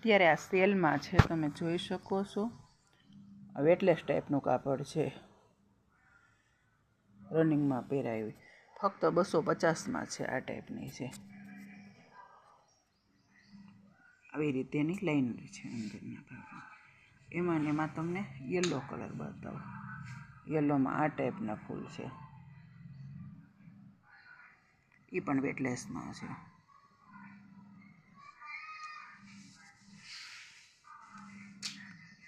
અત્યારે આ સેલમાં છે, તમે જોઈ શકો છો. વેટલેસ ટાઈપનું કાપડ છે, રનિંગમાં પહેરાવી. ફક્ત 250માં છે. આ ટાઈપની છે. આવી રીતે એની લાઈન છે અંદરના ભાગમાં. એમાં ને એમાં તમને યલો કલર બતાવો. યલોમાં આ ટાઈપના ફૂલ છે, એ પણ વેટલેસમાં છે.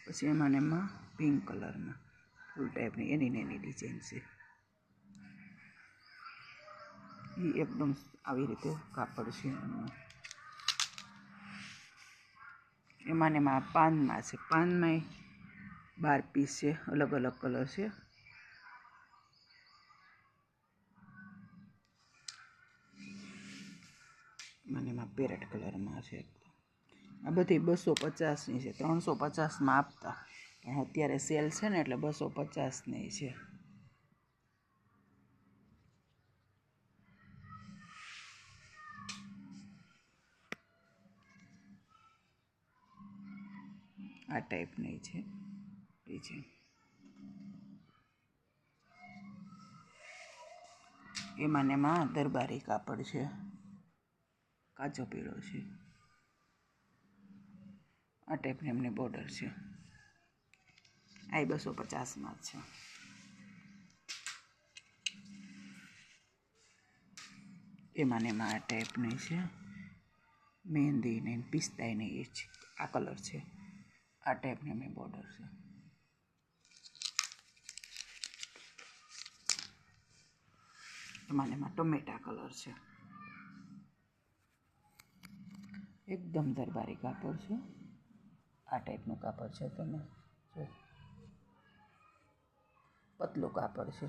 પછી એમાં ને એમાં પિંક કલરમાં ફૂલ ટાઈપની એની ડિઝાઇન છે. એ એકદમ આવી રીતે કાપડ છે. એમાં ને એમાં પાનમાં છે. પાનમાં 12 પીસ છે, અલગ અલગ કલર છે. મને એમાં પેરેટ કલરમાં છે. આ બધી 250ની છે. 350માં આપતા, પણ અત્યારે સેલ છે ને એટલે 250ની છે. આ ટાઈપની છે ડિઝાઇન. એમાં ને એમાં દરબારી કાપડ છે, કાચો પીળો છે. આ ટાઈપની એમની બોર્ડર છે. આ 250માં જ છે. એમાં ને એમાં આ ટાઈપની છે, મહેંદી ને પિસ્તાની એ છે. આ કલર છે. આ ટાઈપની એમની બોર્ડર છે. એમાં ને એમાં ટમેટા કલર છે. એકદમ દરબારી કાપડ છે. આ ટાઈપનું કાપડ છે. તમે જો, પતલું કાપડ છે.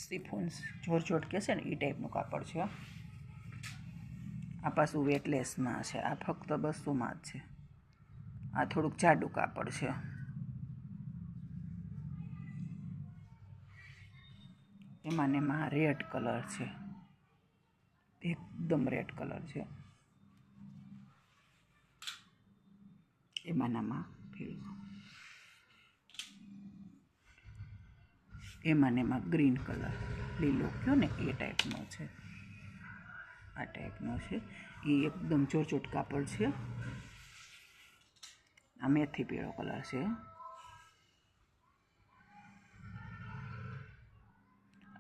સિફોન જોરજોટ કહે છે ને એ ટાઈપનું કાપડ છે. આ પાછું વેટલેસમાં છે. આ ફક્ત 200માં જ છે. આ થોડુંક જાડું કાપડ છે. એમાં ને એમાં રેડ કલર છે, એકદમ રેડ કલર છે. એમાં નામાં ફીરું. એમાં ને એમાં ગ્રીન કલર, લીલો કયો ને એ ટાઈપનો છે. આ ટાઈપનો છે. એ એકદમ જોરજોટ કાપડ છે. આ મેથી પીળો કલર છે.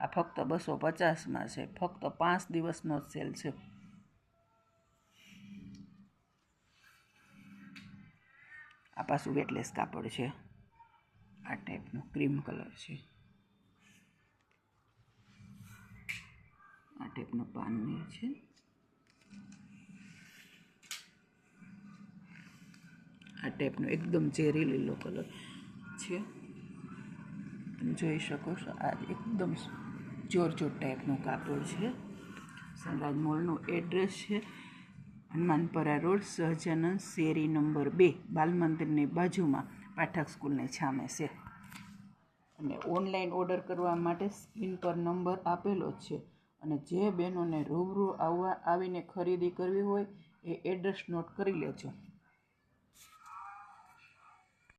આ ફક્ત 250માં છે. ફક્ત 5 દિવસનો જ સેલ છે. આ પાછું વેટલેસ કાપડ છે. આ ટાઈપનું ક્રીમ કલર છે. આ ટાઈપનું પાનની છે. આ ટાઈપનું એકદમ ચેરી લીલો કલર છે. તમે જોઈ શકો છો. આ એકદમ જોરજોટ ટાઈપનું કાપડ છે. સનરાઈઝ મોલનું એડ્રેસ છે હનુમાનપરા રોડ, સહજાનંદ શેરી નંબર 2, બાલ મંદિરની બાજુમાં, પાઠક સ્કૂલની સામે છે. અને ઓનલાઈન ઓર્ડર કરવા માટે સ્ક્રીન પર નંબર આપેલો જ છે. અને જે બહેનોને રૂબરૂ આવીને ખરીદી કરવી હોય એ એડ્રેસ નોટ કરી લેજો.